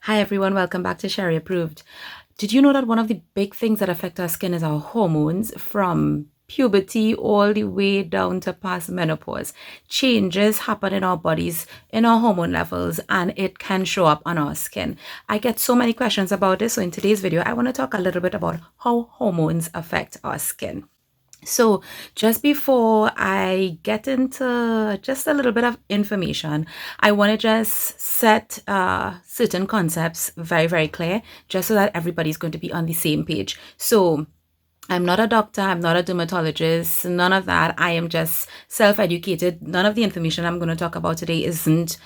Hi everyone, welcome back to Sheri Approved. Did you know that one of the big things that affect our skin is our hormones from puberty all the way down to past menopause? Changes happen in our bodies, in our hormone levels, and it can show up on our skin. I get so many questions about this, so in today's video, I want to talk a little bit about how hormones affect our skin. So, just before I get into just a little bit of information, I want to just set certain concepts very, very clear, just so that everybody's going to be on the same page. So, I'm not a doctor, I'm not a dermatologist, none of that. I am just self educated. None of the information I'm going to talk about today isn't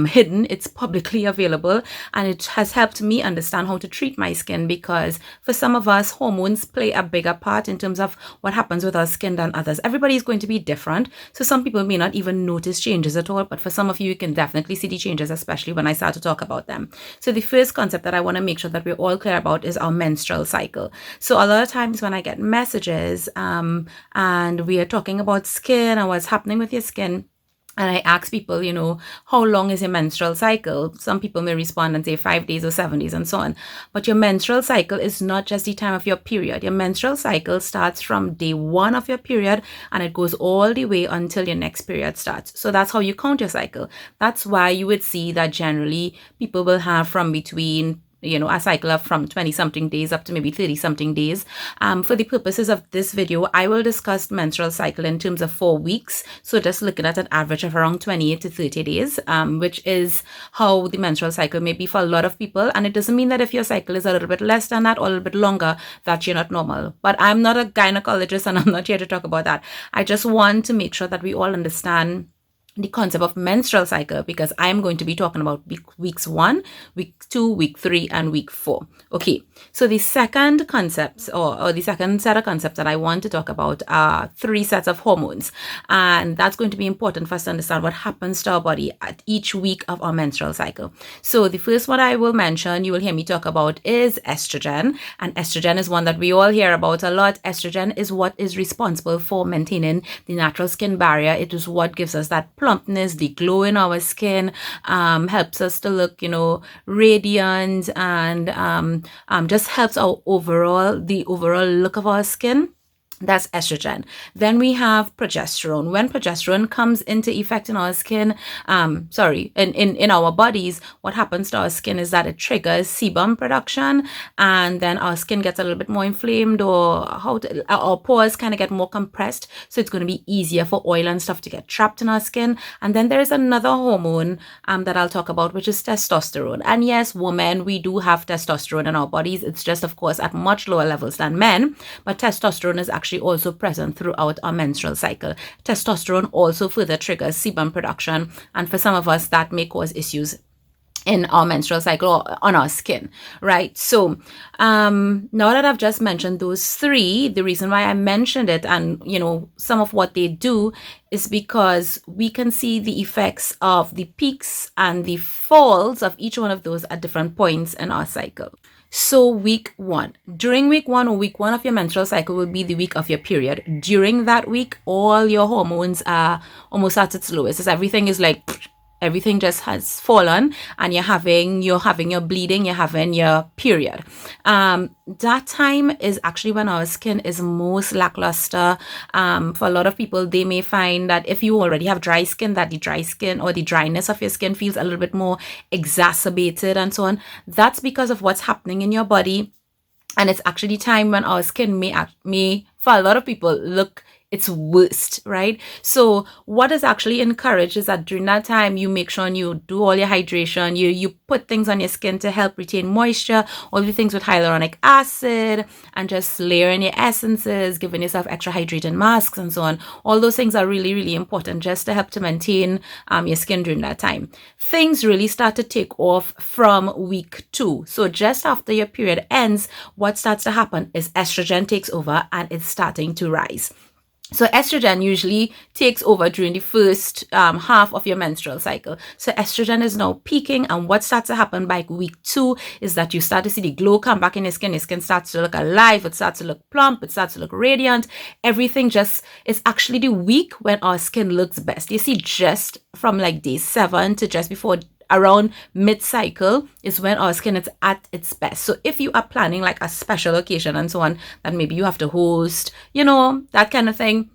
hidden, it's publicly available, and it has helped me understand how to treat my skin because for some of us, hormones play a bigger part in terms of what happens with our skin than others. Everybody is going to be different, so some people may not even notice changes at all, but for some of you, you can definitely see the changes, especially when I start to talk about them. So, the first concept that I want to make sure that we're all clear about is our menstrual cycle. So, a lot of times when I get messages and we are talking about skin and what's happening with your skin, and I ask people, how long is your menstrual cycle? Some people may respond and say 5 days or 7 days and so on. But your menstrual cycle is not just the time of your period. Your menstrual cycle starts from day one of your period and it goes all the way until your next period starts. So that's how you count your cycle. That's why you would see that generally people will have from between a cycle of from 20 something days up to maybe 30 something days. For the purposes of this video, I will discuss menstrual cycle in terms of 4 weeks. So just looking at an average of around 28 to 30 days, which is how the menstrual cycle may be for a lot of people. And it doesn't mean that if your cycle is a little bit less than that or a little bit longer, that you're not normal. But I'm not a gynecologist and I'm not here to talk about that. I just want to make sure that we all understand the concept of menstrual cycle because I'm going to be talking about weeks 1, week 2, week 3, and week 4. Okay, so the second concept or the second set of concepts that I want to talk about are 3 sets of hormones, and that's going to be important for us to understand what happens to our body at each week of our menstrual cycle. So the first one I will mention, you will hear me talk about, is estrogen, and estrogen is one that we all hear about a lot. Estrogen is what is responsible for maintaining the natural skin barrier. It is what gives us that plumpness, the glow in our skin, helps us to look, radiant, and just helps the overall look of our skin. That's estrogen. Then we have progesterone. When progesterone comes into effect in our skin, in our bodies, what happens to our skin is that it triggers sebum production, and then our skin gets a little bit more inflamed, or our pores kind of get more compressed. So it's going to be easier for oil and stuff to get trapped in our skin. And then there is another hormone that I'll talk about, which is testosterone. And yes, women, we do have testosterone in our bodies. It's just, of course, at much lower levels than men, but testosterone is actually also present throughout our menstrual cycle. Testosterone also further triggers sebum production, and for some of us that may cause issues in our menstrual cycle or on our skin, right? So now that I've just mentioned those 3, the reason why I mentioned it and some of what they do is because we can see the effects of the peaks and the falls of each one of those at different points in our cycle. So week 1, during week 1 or week 1 of your menstrual cycle will be the week of your period. During that week, all your hormones are almost at its lowest. Everything is like, everything just has fallen, and you're having your bleeding, you're having your period. That time is actually when our skin is most lackluster. For a lot of people, they may find that if you already have dry skin, that the dry skin or the dryness of your skin feels a little bit more exacerbated and so on. That's because of what's happening in your body. And it's actually time when our skin may for a lot of people look its worst, right? So what is actually encouraged is that during that time, you make sure you do all your hydration, you put things on your skin to help retain moisture, all the things with hyaluronic acid, and just layering your essences, giving yourself extra hydrating masks and so on. All those things are really, really important just to help to maintain your skin during that time. Things really start to take off from week 2. So just after your period ends, what starts to happen is estrogen takes over and it's starting to rise. So estrogen usually takes over during the first half of your menstrual cycle. So estrogen is now peaking, and what starts to happen by week 2 is that you start to see the glow come back in your skin. Your skin starts to look alive. It starts to look plump. It starts to look radiant. Everything it's actually the week when our skin looks best. You see, just from like day 7 to just before around mid-cycle is when our skin is at its best. So if you are planning like a special occasion and so on, that maybe you have to host, that kind of thing,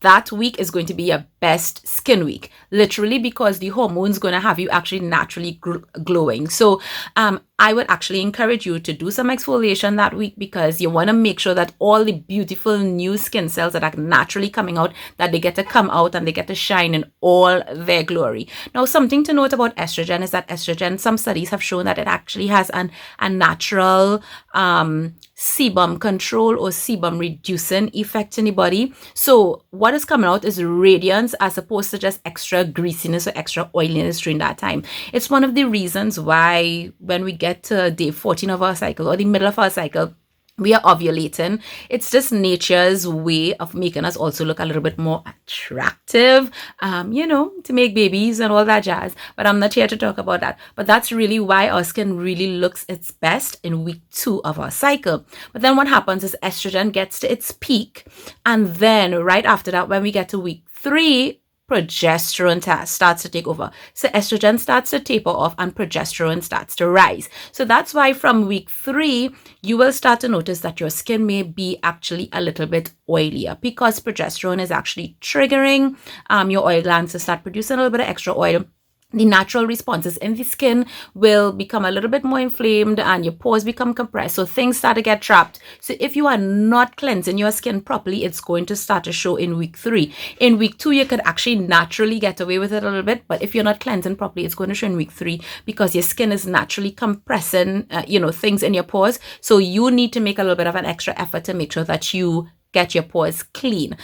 that week is going to be your best skin week, literally, because the hormones going to have you actually naturally glowing. So I would actually encourage you to do some exfoliation that week, because you want to make sure that all the beautiful new skin cells that are naturally coming out, that they get to come out and they get to shine in all their glory. Now, something to note about estrogen is that estrogen, some studies have shown that it actually has a natural sebum control or sebum reducing effect in the body. So what is coming out is radiance as opposed to just extra greasiness or extra oiliness during that time. It's one of the reasons why when we get to day 14 of our cycle or the middle of our cycle, we are ovulating. It's just nature's way of making us also look a little bit more attractive, to make babies and all that jazz. But I'm not here to talk about that. But that's really why our skin really looks its best in week 2 of our cycle. But then what happens is estrogen gets to its peak. And then right after that, when we get to week 3, progesterone starts to take over. So estrogen starts to taper off and progesterone starts to rise. So that's why from week 3, you will start to notice that your skin may be actually a little bit oilier, because progesterone is actually triggering your oil glands to start producing a little bit of extra oil. The natural responses in the skin will become a little bit more inflamed and your pores become compressed. So things start to get trapped. So if you are not cleansing your skin properly, it's going to start to show in week 3. In week 2, you could actually naturally get away with it a little bit. But if you're not cleansing properly, it's going to show in week 3, because your skin is naturally compressing, things in your pores. So you need to make a little bit of an extra effort to make sure that you get your pores clean.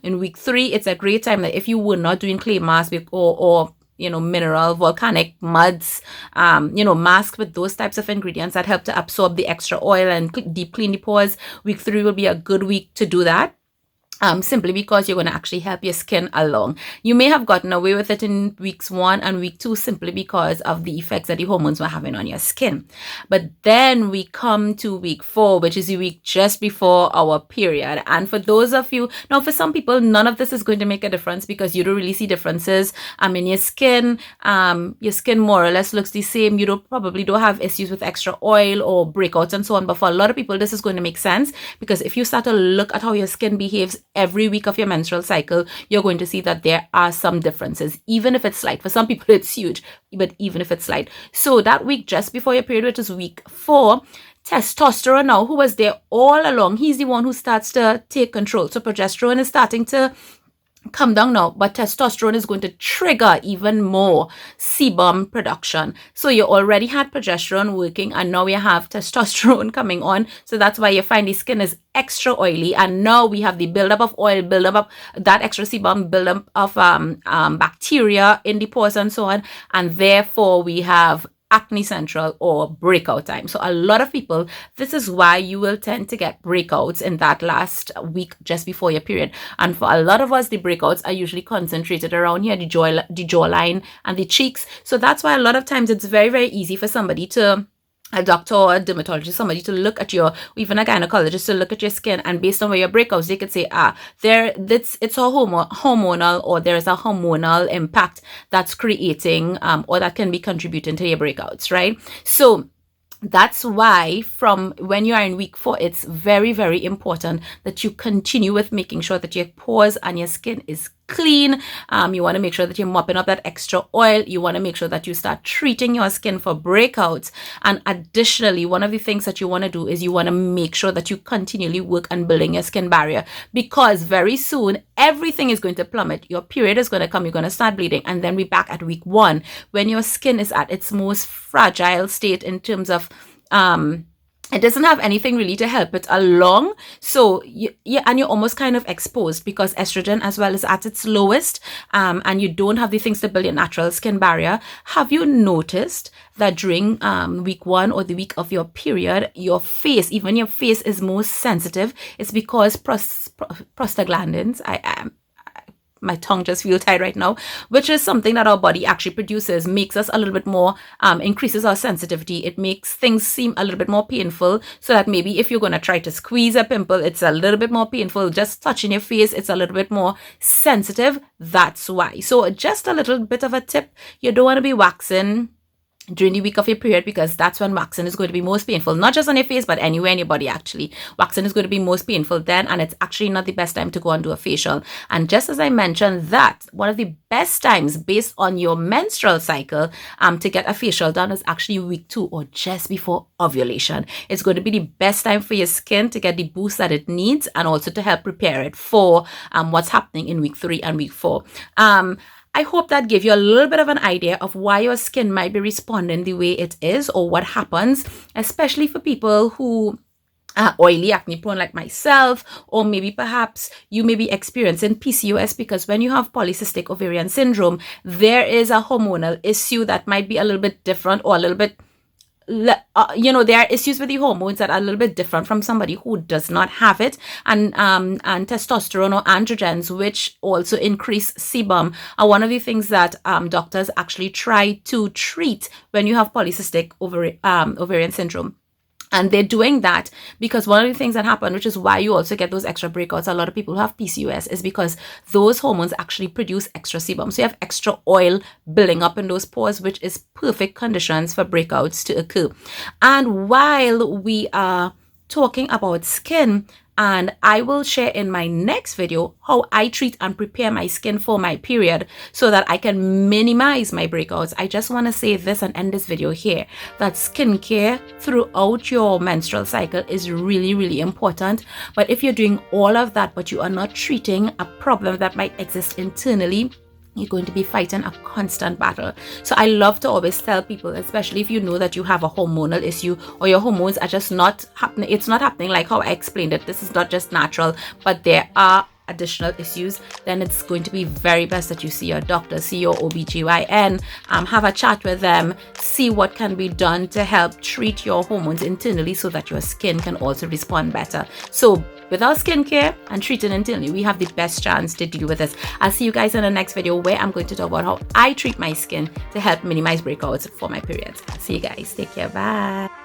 In week 3, it's a great time that if you were not doing clay mask or mineral, volcanic muds, mask with those types of ingredients that help to absorb the extra oil and deep clean the pores. Week 3 will be a good week to do that. Simply because you're going to actually help your skin along. You may have gotten away with it in weeks 1 and week 2 simply because of the effects that the hormones were having on your skin. But then we come to week 4, which is the week just before our period. And for those of you, now for some people, none of this is going to make a difference because you don't really see differences in your skin. Your skin more or less looks the same. You probably don't have issues with extra oil or breakouts and so on. But for a lot of people, this is going to make sense, because if you start to look at how your skin behaves every week of your menstrual cycle, you're going to see that there are some differences, even if it's slight. For some people, it's huge, but even if it's slight. So that week just before your period, which is week 4, testosterone now, who was there all along, he's the one who starts to take control. So progesterone is starting to come down now, but testosterone is going to trigger even more sebum production. So you already had progesterone working, and now you have testosterone coming on. So that's why you find the skin is extra oily, and now we have the buildup of oil, buildup of that extra sebum, buildup of bacteria in the pores and so on, and therefore we have acne central or breakout time. So a lot of people, this is why you will tend to get breakouts in that last week just before your period. And for a lot of us, the breakouts are usually concentrated around here, the jawline and the cheeks. So that's why a lot of times it's very, very easy for somebody to, a doctor or a dermatologist, somebody to look at your, even a gynecologist to look at your skin, and based on where your breakouts, they could say, it's a hormonal, or there is a hormonal impact that's creating or that can be contributing to your breakouts, right? So that's why from when you are in week 4, it's very, very important that you continue with making sure that your pores and your skin is clean. You want to make sure that you're mopping up that extra oil. You want to make sure that you start treating your skin for breakouts. And additionally, one of the things that you want to do is you want to make sure that you continually work on building your skin barrier, because very soon everything is going to plummet. Your period is going to come. You're going to start bleeding. And then we're back at week 1 when your skin is at its most fragile state in terms of it doesn't have anything really to help it along. So and you're almost kind of exposed because estrogen as well is at its lowest, and you don't have the things to build your natural skin barrier. Have you noticed that during week 1 or the week of your period, your face is most sensitive? It's because prostaglandins, my tongue just feels tight right now, which is something that our body actually produces, makes us a little bit more, increases our sensitivity. It makes things seem a little bit more painful, so that maybe if you're going to try to squeeze a pimple, it's a little bit more painful. Just touching your face, it's a little bit more sensitive. That's why. So just a little bit of a tip, you don't want to be waxing during the week of your period, because that's when waxing is going to be most painful, not just on your face but anywhere in your body. Actually, waxing is going to be most painful then, and it's actually not the best time to go and do a facial. And just as I mentioned, that one of the best times based on your menstrual cycle to get a facial done is actually week 2 or just before ovulation. It's going to be the best time for your skin to get the boost that it needs, and also to help prepare it for what's happening in week 3 and week 4. I hope that gave you a little bit of an idea of why your skin might be responding the way it is, or what happens, especially for people who are oily, acne prone like myself, or maybe perhaps you may be experiencing PCOS, because when you have polycystic ovarian syndrome, there is a hormonal issue that might be a little bit different, or a little bit there are issues with the hormones that are a little bit different from somebody who does not have it, and testosterone or androgens, which also increase sebum, are one of the things that doctors actually try to treat when you have polycystic ovarian syndrome. And they're doing that because one of the things that happen, which is why you also get those extra breakouts, a lot of people who have PCOS, is because those hormones actually produce extra sebum. So you have extra oil building up in those pores, which is perfect conditions for breakouts to occur. And while we are talking about skin, and I will share in my next video how I treat and prepare my skin for my period so that I can minimize my breakouts, I just want to say this and end this video here, that skincare throughout your menstrual cycle is really, really important. But if you're doing all of that, but you are not treating a problem that might exist internally, you're going to be fighting a constant battle. So I love to always tell people, especially if you know that you have a hormonal issue, or your hormones are just not happening, it's not happening like how I explained it, this is not just natural, but there are additional issues, then it's going to be very best that you see your doctor, see your OBGYN, have a chat with them, see what can be done to help treat your hormones internally so that your skin can also respond better. So without skincare and treating internally, we have the best chance to deal with this. I'll see you guys in the next video, where I'm going to talk about how I treat my skin to help minimize breakouts for my periods. See you guys. Take care. Bye.